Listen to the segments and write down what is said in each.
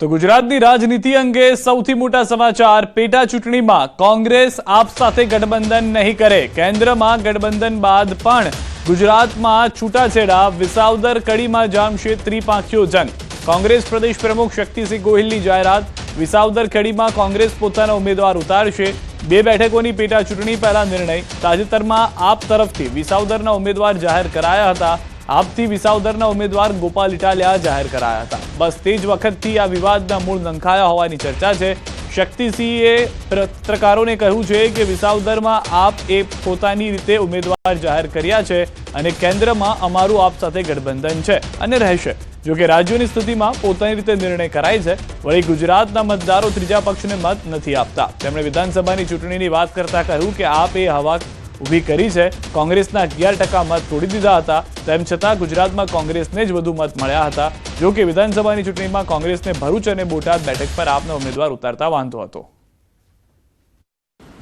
તો ગુજરાતની રાજનીતિ અંગે સૌથી મોટા સમાચાર। પેટા ચૂંટણીમાં કોંગ્રેસ આપ સાથે ગઠબંધન નહીં કરે। કેન્દ્રમાં ગઠબંધન બાદ પણ ગુજરાતમાં છૂટાછેડા। વિસાવદર કડીમાં જામશે ત્રિપાંખીયો જંગ। કોંગ્રેસ પ્રદેશ પ્રમુખ શક્તિસિંહ ગોહિલની જાહેરાત। વિસાવદર કડીમાં કોંગ્રેસ પોતાના ઉમેદવાર ઉતારશે। બે બેઠકોની પેટા ચૂંટણી પહેલા નિર્ણય। તાજેતરમાં આપ તરફથી વિસાવદરના ઉમેદવાર જાહેર કરાયા હતા। આપથી વિસાવદરના ઉમેદવાર ગોપાલ ઇટાલિયા જાહેર કરાયા હતા। બસ તે જ વખતથી આ વિવાદના મૂળ નંખાયા હોવાની ચર્ચા છે। શક્તિસિંહે પત્રકારોને કહ્યું છે કે વિસાવદરમાં આપ એ પોતાની રીતે ઉમેદવાર જાહેર કર્યા છે અને કેન્દ્રમાં અમારું આપ સાથે ગઠબંધન છે અને રહેશે। જો કે રાજ્યોની સ્થિતિમાં પોતાની રીતે નિર્ણય કરાય છે। વળી ગુજરાતના મતદારો ત્રીજા પક્ષને મત નથી આપતા। તેમણે વિધાનસભાની ચૂંટણીની વાત કરતા કહ્યું કે આપ એ હવા ઊભી કરી છે। કોંગ્રેસના 11% મત તોડી દીધા હતા। તેમ છતાં ગુજરાતમાં કોંગ્રેસને જ વધુ મત મળ્યા હતા। જો કે વિધાનસભાની ચૂંટણીમાં કોંગ્રેસને ભરૂચ અને બોટાદ બેઠક પર આપના ઉમેદવાર ઉતારતા વાંધો હતો।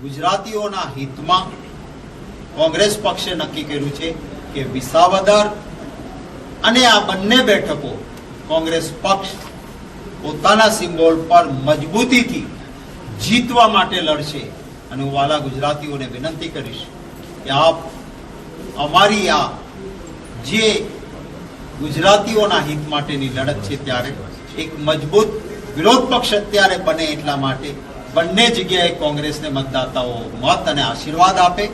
ગુજરાતીઓના હિતમાં કોંગ્રેસ પક્ષે નક્કી કર્યું છે કે વિસાવદર અને આ બંને બેઠકો કોંગ્રેસ પક્ષ પોતાના સિમ્બોલ પર મજબૂતીથી જીતવા માટે લડશે। અને હું વાલા ગુજરાતીઓને વિનંતી કરીશ કે આપ અમારી આ જે ગુજરાતીઓના હિત માટેની લડત છે ત્યારે એક મજબૂત વિરોધ પક્ષ અત્યારે બને એટલા માટે બંને જગ્યાએ કોંગ્રેસને મતદાતાઓ મત અને આશીર્વાદ આપે।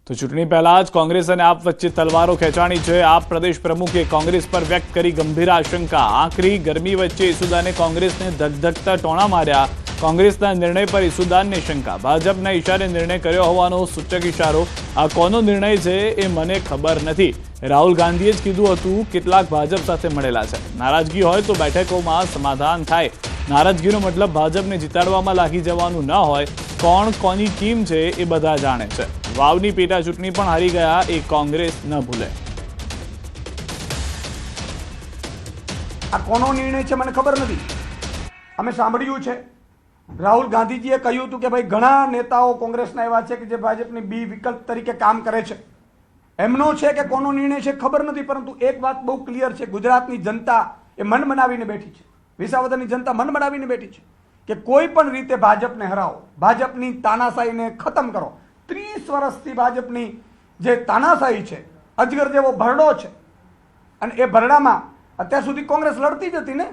તો ચૂંટણી પહેલા જ કોંગ્રેસ અને આપ વચ્ચે તલવારો ખેંચાણી છે। આપ પ્રદેશ પ્રમુખે કોંગ્રેસ પર વ્યક્ત કરી ગંભીર આશંકા। આખરી ગરમી વચ્ચે ઈસુદાને કોંગ્રેસને ધગધગતા ટોણા માર્યા। કોંગ્રેસના નિર્ણય પર ઈસુદાનને શંકા। ભાજપના ઇશારે નિર્ણય કર્યો હોવાનો સૂચક ઇશારો। આ કોનો નિર્ણય છે એ મને ખબર નથી। રાહુલ ગાંધીએ જ કીધું હતું કેટલાક ભાજપ સાથે મળેલા છે। નારાજગી હોય તો બેઠકોમાં સમાધાન થાય। નારાજગીનો મતલબ ભાજપને જીતાડવામાં લાગી જવાનું ન હોય। કોણ કોની ટીમ છે એ બધા જાણે છે। વાવની પેટા ચૂંટણી પણ હારી ગયા એ કોંગ્રેસ ન ભૂલે। આ કોનો નિર્ણય છે મને ખબર નથી। અમે સાંભળ્યું છે રાહુલ ગાંધીજીએ કહ્યું હતું કે ભાઈ ઘણા નેતાઓ કોંગ્રેસના એવા છે કે જે ભાજપની બી વિકલ્પ તરીકે કામ કરે છે। એમનો છે કે કોનો નિર્ણય છે ખબર નથી, પરંતુ એક વાત બહુ ક્લિયર છે, ગુજરાતની જનતા એ મન બનાવીને બેઠી છે। વિસાવદરની જનતા મન બનાવીને બેઠી છે કે કોઈ પણ રીતે ભાજપને હરાવો, ભાજપની તાનાશાહીને ખતમ કરો। 30 વર્ષથી ભાજપની જે તાનાશાહી છે, અજગર જેવો ભરડો છે, અને એ ભરડામાં અત્યાર સુધી કોંગ્રેસ લડતી જ હતી ને,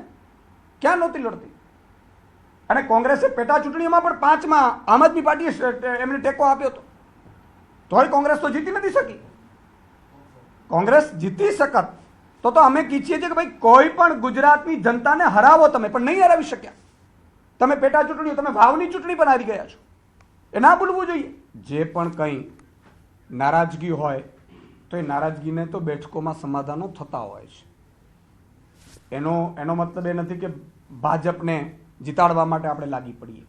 ક્યાં નહોતી લડતી? અને કોંગ્રેસે પેટા ચૂંટણીઓમાં પણ 5માં આમ આદમી પાર્ટીએ એમને ટેકો આપ્યો હતો, તોય કોંગ્રેસ તો જીતી નથી શકી। કોંગ્રેસ જીતી શકત તો અમે કહીએ છીએ કે ભાઈ કોઈ પણ ગુજરાતની જનતાને હરાવો તમે, પણ નહીં હરાવી શક્યા। તમે પેટા ચૂંટણીઓ, તમે વાવની ચૂંટણી પણ હારી ગયા છો, એ ના ભૂલવું જોઈએ। જે પણ કંઈ નારાજગી હોય તો એ નારાજગીને તો બેઠકોમાં સમાધાનો થતા હોય છે। એનો મતલબ એ નથી કે ભાજપને જીતાડવા માટે આપણે લાગી પડીએ।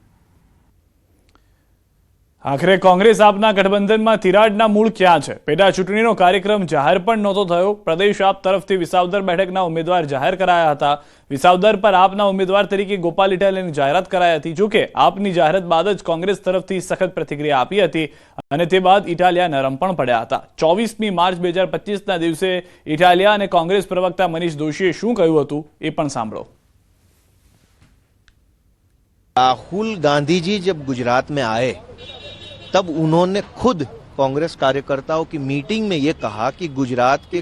આખરે કોંગ્રેસ આપના ગઠબંધનમાં તિરાડના મૂળ ક્યાં છે? પેટા ચૂંટણીનો કાર્યક્રમ જાહેર પણ નહોતો થયો। પ્રદેશ આપ તરફથી વિસાવદર બેઠકના ઉમેદવાર જાહેર કરાયા હતા। વિસાવદર પર આપના ઉમેદવાર તરીકે ગોપાલ ઇટાલિયાની જાહેરાત કરાઈ હતી। જોકે આપની જાહેરાત બાદ જ કોંગ્રેસ તરફથી સખત પ્રતિક્રિયા આપી હતી અને તે બાદ ઇટાલિયા નરમ પણ પડ્યા હતા। 24મી માર્ચ 2025ના દિવસે ઇટાલિયા અને કોંગ્રેસ પ્રવક્તા મનીષ દોશીએ શું કહ્યું હતું એ પણ સાંભળો। राहुल गांधी जी जब गुजरात में आए तब उन्होंने खुद कांग्रेस कार्यकर्ताओं की मीटिंग में ये कहा कि गुजरात के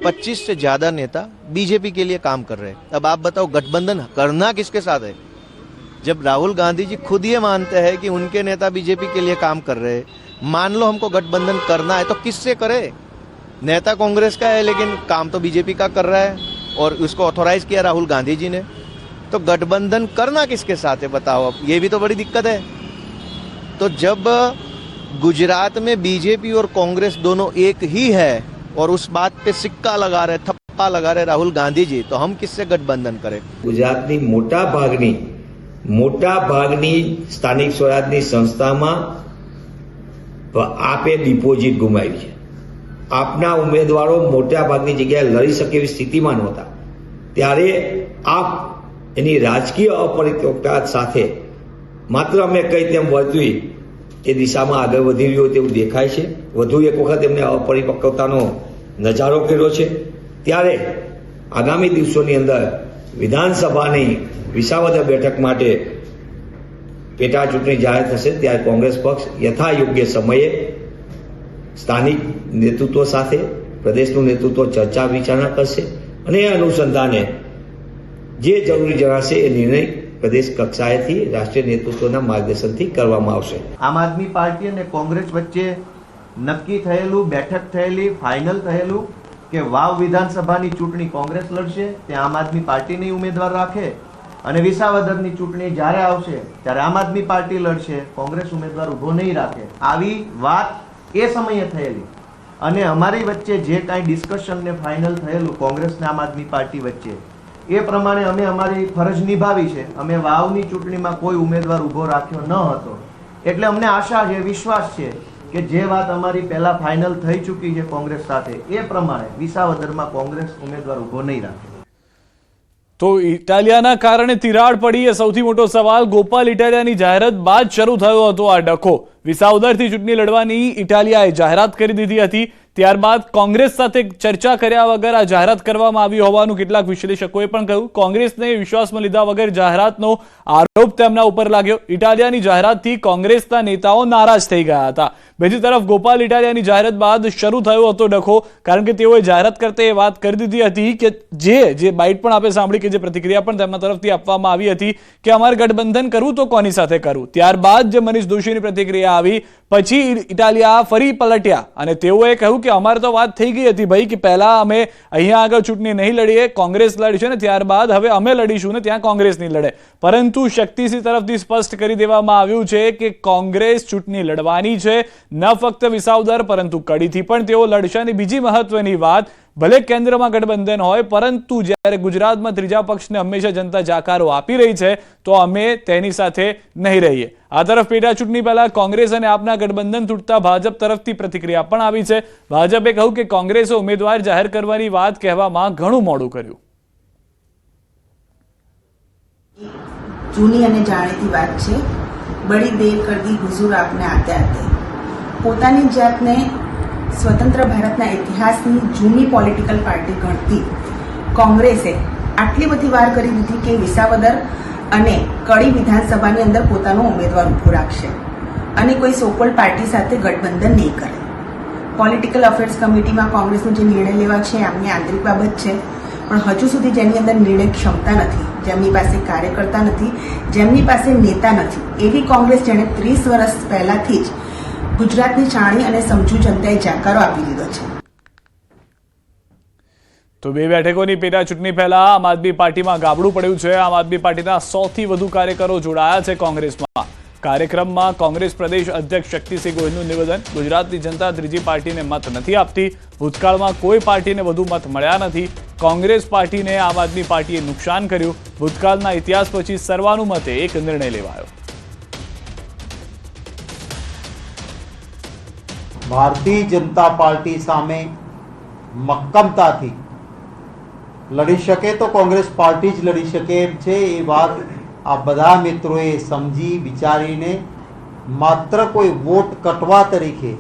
25 से ज्यादा नेता बीजेपी के लिए काम कर रहे हैं। अब आप बताओ गठबंधन करना किसके साथ है? जब राहुल गांधी जी खुद ये मानते हैं कि उनके नेता बीजेपी के लिए काम कर रहे हैं, मान लो हमको गठबंधन करना है तो किससे करे? नेता कांग्रेस का है लेकिन काम तो बीजेपी का कर रहा है और उसको ऑथोराइज किया राहुल गांधी जी ने, तो गठबंधन करना किसके साथ है बताओ? अब ये भी तो बड़ी दिक्कत है। तो जब गुजरात में बीजेपी और कांग्रेस दोनों एक ही है और उस बात पे सिक्का लगा रहे, थप्पा लगा रहे राहुल गांधी जी, तो हम किससे गठबंधन करें? गुजरातनी मोटा भागनी स्थानिक स्वराजनी संस्थामां आपे डिपोजिट गुमावी छे। आपना उम्मीदवारो मोटा भागनी जग्याए लड़ी शके एवी स्थितिमां नहोता, त्यारे आप एनी राजकीय अपरिपक्वता साथे मात्र अमे कही तेम वर्तवी ए दिशामां आगळ वधी रह्यो तेवुं देखाय छे। વધુ એક વખત એમને અપરિપક્વતાનો નજારો કર્યો છે। ત્યારે આગામી દિવસોની અંદર વિધાનસભાની વિસાવદર બેઠક માટે પેટા ચૂંટણી જાહેર થશે ત્યારે કોંગ્રેસ પક્ષ યથાયોગ્ય સમયે સ્થાનિક નેતૃત્વ સાથે પ્રદેશનું નેતૃત્વ ચર્ચા વિચારણા કરશે અને એ અનુસંધાને જે જરૂરી જણાશે એ નિર્ણય પ્રદેશ કક્ષાએથી રાષ્ટ્રીય નેતૃત્વના માર્ગદર્શનથી કરવામાં આવશે. આમ આદમી પાર્ટી અને કોંગ્રેસ વચ્ચે નક્કી થયેલું, બેઠક થયેલી, ફાઇનલ થયેલું કે વાવ વિધાનસભાની ચૂંટણી કોંગ્રેસ લડશે, ત્યાં આમ આદમી પાર્ટીની ઉમેદવાર રાખે અને વિસાવદરની ચૂંટણી જ્યારે આવશે ત્યારે આમ આદમી પાર્ટી લડશે, કોંગ્રેસ ઉમેદવાર ઊભો નહીં રાખે. આવી વાત એ સમયે થયેલી અને અમારી વચ્ચે જે કાંઈ ડિસ્કશન ને ફાઇનલ થયેલું કોંગ્રેસ ને આમ આદમી પાર્ટી વચ્ચે, એ પ્રમાણે અમે અમારી ફરજ નિભાવી છે. અમે વાવની ચૂંટણીમાં કોઈ ઉમેદવાર ઊભો રાખ્યો ન હતો. એટલે અમને આશા છે, વિશ્વાસ છે કે જે વાત અમારી પહેલા ફાઇનલ થઈ ચૂકી છે કોંગ્રેસ સાથે, એ પ્રમાણે વિસાવદરમાં કોંગ્રેસ ઉમેદવાર ઊભો નહીં રાખે. તો ઇટાલિયાના કારણે તિરાડ પડી એ સૌથી મોટો સવાલ. ગોપાલ ઇટાલિયાની જાહેરાત બાદ શરૂ થયો હતો આ ડખો. વિસાવદરથી ચૂંટણી લડવાની ઇટાલિયાએ જાહેરાત કરી દીધી હતી. ત્યારબાદ કોંગ્રેસ સાથે ચર્ચા કર્યા વગર આ જાહેરાત કરવામાં આવી હોવાનું કેટલાક વિશ્લેષકોએ પણ કહ્યું. કોંગ્રેસને વિશ્વાસમાં લીધા વગર જાહેરાતનો આરોપ તેમના ઉપર લાગ્યો. ઇટાલિયાની જાહેરાતથી કોંગ્રેસના નેતાઓ નારાજ થઈ ગયા હતા. બીજી તરફ ગોપાલ ઇટાલિયાની જાહેરાત બાદ શરૂ થયો હતો ડખો, કારણ કે તેઓએ જાહેરાત કરતા એ વાત કરી દીધી હતી કે જે બાઇટ પણ આપણે સાંભળી કે જે પ્રતિક્રિયા પણ તેમના તરફથી આપવામાં આવી હતી કે અમારે ગઠબંધન કરવું તો કોની સાથે કરવું. ત્યારબાદ જે મનીષ દોશીની પ્રતિક્રિયા આવી પછી ઇટાલિયા ફરી પલટ્યા અને તેઓએ કહ્યું કે અમારે તો વાત થઈ ગઈ હતી ભાઈ કે પહેલા અમે અહીંયા આગળ ચૂંટણી નહીં લડીએ, કોંગ્રેસ લડશે ને ત્યારબાદ હવે અમે લડીશું ને ત્યાં કોંગ્રેસ નહીં લડે. પરંતુ શક્તિસિંહ તરફથી સ્પષ્ટ કરી દેવામાં આવ્યું છે કે કોંગ્રેસ ચૂંટણી લડવાની છે, ન ફક્ત વિસાવદર પરંતુ કડીથી પણ તેઓ લડશે. અને બીજી મહત્વની વાત, ભલે કેન્દ્રમાં ગઠબંધન હોય પરંતુ જ્યારે ગુજરાતમાં ત્રીજા પક્ષને હંમેશા જનતા જાકારો આપી રહી છે તો અમે તેની સાથે નહીં રહીએ. આ તરફ પેટા ચૂંટણી પહેલા કોંગ્રેસ અને આપના ગઠબંધન તૂટતા ભાજપ તરફથી પ્રતિક્રિયા પણ આવી છે. ભાજપે કહ્યું કે કોંગ્રેસે ઉમેદવાર જાહેર કરવાની વાત કહેવામાં ઘણું મોડું કર્યું. જૂની અને જાણીતી વાત છે, બડી દેર કર દી હુઝુર આપને આતે આતે. પોતાની જાતને સ્વતંત્ર ભારતના ઇતિહાસની જૂની પોલિટિકલ પાર્ટી ગણતી કોંગ્રેસે આટલી બધી વાર કરી દીધી કે વિસાવદર અને કડી વિધાનસભાની અંદર પોતાનો ઉમેદવાર ઊભો રાખશે અને કોઈ સોકોલ પાર્ટી સાથે ગઠબંધન નહીં કરે. પોલિટિકલ અફેર્સ કમિટીમાં કોંગ્રેસનો જે નિર્ણય લેવા છે આમની આંતરિક બાબત છે, પણ હજુ સુધી જેની અંદર નિર્ણય ક્ષમતા નથી, જેમની પાસે કાર્યકર્તા નથી, જેમની પાસે નેતા નથી, એવી કોંગ્રેસ જેણે 30 વર્ષ પહેલાથી જ ગુજરાતની ચાણી અને સમજુ જનતાએ જાકારો આપી દીધો છે. તો બે બેઠકોની પેટા ચૂંટણી પહેલા આમ આદમી પાર્ટીમાં ગાબડું પડ્યું છે. આમ આદમી પાર્ટીના 100થી વધુ કાર્યકરો જોડાયા છે કોંગ્રેસમાં. કાર્યક્રમમાં કોંગ્રેસ પ્રદેશ અધ્યક્ષ શક્તિસિંહ ગોહિલનું નિવેદન, ગુજરાતની જનતા ત્રીજી પાર્ટીને મત નથી આપતી, ભૂતકાળમાં કોઈ પાર્ટીને વધુ મત મળ્યા નથી, કોંગ્રેસ પાર્ટીને આમ આદમી પાર્ટીએ નુકસાન કર્યું, ભૂતકાળના ઇતિહાસ પછી સર્વાનુમતે એક નિર્ણય લેવાયો. ભારતીય જનતા પાર્ટી સામે મક્કમતાથી લડી શકે તો કોંગ્રેસ પાર્ટી જ લડી શકે એમ છે. એ વાત આ બધા મિત્રોએ સમજી વિચારીને માત્ર કોઈ વોટ કટવા તરીકે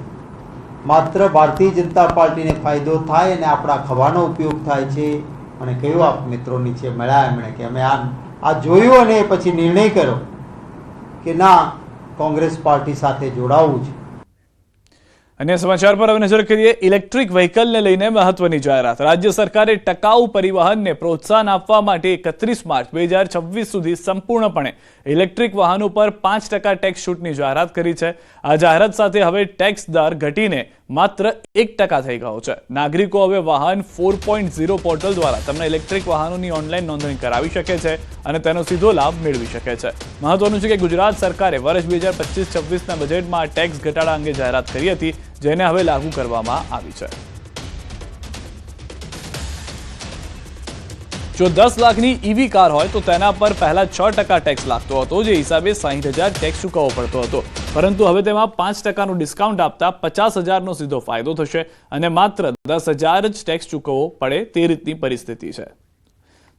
માત્ર ભારતીય જનતા પાર્ટીને ફાયદો થાય અને આપણા ખવાનો ઉપયોગ થાય છે. અને કયું આપ મિત્રો નીચે મળ્યા એમણે કે અમે આ જોયું અને પછી નિર્ણય કર્યો કે ના, કોંગ્રેસ પાર્ટી સાથે જોડાવવું છે. અન્ય સમાચાર પર હવે નજર કરીએ. ઇલેક્ટ્રિક વ્હીકલને લઈને મહત્વની જાહેરાત. રાજ્ય સરકારે ટકાઉ પરિવહનને પ્રોત્સાહન આપવા માટે 31 માર્ચ 2026 સુધી સંપૂર્ણપણે ઇલેક્ટ્રિક વાહનો પર 5% ટેક્સ છૂટની જાહેરાત કરી છે. આ જાહેરાત સાથે હવે ટેક્સ દર ઘટીને માત્ર 1% થઈ ગયો છે. નાગરિકો હવે વાહન 4.0 પોર્ટલ દ્વારા તેમના ઇલેક્ટ્રિક વાહનોની ઓનલાઈન નોંધણી કરાવી શકે છે અને તેનો સીધો લાભ મેળવી શકે છે. મહત્વનું છે કે ગુજરાત સરકારે વર્ષ 2025-26ના બજેટમાં ટેક્સ ઘટાડા અંગે જાહેરાત કરી હતી, જેને હવે લાગુ કરવામાં આવી છે. જો 10 લાખની ઈવી કાર હોય તો તેના પર પહેલા 6% ટેક્સ લાગતો હતો, જે હિસાબે 60,000 ટેક્સ ચૂકવવો પડતો હતો. પરંતુ હવે તેમાં 5%નું ડિસ્કાઉન્ટ આપતા 50,000નો સીધો ફાયદો થશે અને માત્ર 10,000 જ ટેક્સ ચૂકવવો પડે તે રીતની પરિસ્થિતિ છે.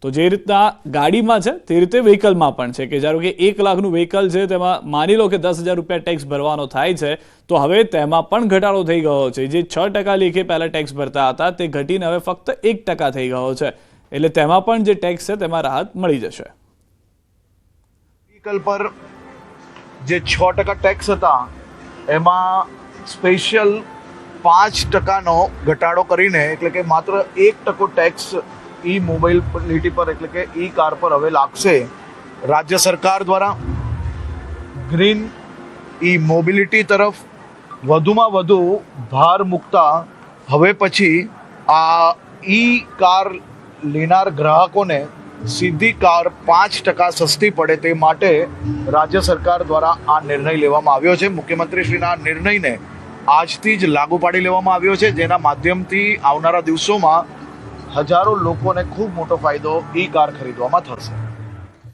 તો જે રીતના ગાડીમાં છે તે રીતે વ્હીકલમાં પણ છે કે ધારો કે 1 લાખનું વ્હીકલ છે, તેમાં માની લો કે 10,000 રૂપિયા ટેક્સ ભરવાનો થાય છે, તો હવે તેમાં પણ ઘટાડો થઈ ગયો છે. જે 6% લેખે પહેલા ટેક્સ ભરતા હતા તે ઘટીને હવે ફક્ત 1% થઈ ગયો છે. એટલે તેમાં પણ જે ટેક્સ છે તેમાં રાહત મળી જશે. વ્હીકલ પર જે 6% ટેક્સ હતા એમાં સ્પેશિયલ 5%નો ઘટાડો કરીને, એટલે કે માત્ર 1% ટેક્સ ઈ મોબિલિટી પર એટલે કે ઈ કાર પર હવે લાગશે. રાજ્ય સરકાર દ્વારા ગ્રીન ઈ મોબિલિટી તરફ વધુમાં વધુ ભાર મૂકતા હવે પછી આ ઈ કાર લેનાર ગ્રાહકોને સીધી કાર 5% સસ્તી પડે તે માટે રાજ્ય સરકાર દ્વારા આ નિર્ણય લેવામાં આવ્યો છે. મુખ્યમંત્રીશ્રીના આ નિર્ણયને આજથી જ લાગુ પાડી લેવામાં આવ્યો છે, જેના માધ્યમથી આવનારા દિવસોમાં હજારો લોકોને ખૂબ મોટો ફાયદો ઈ કાર ખરીદવામાં થશે.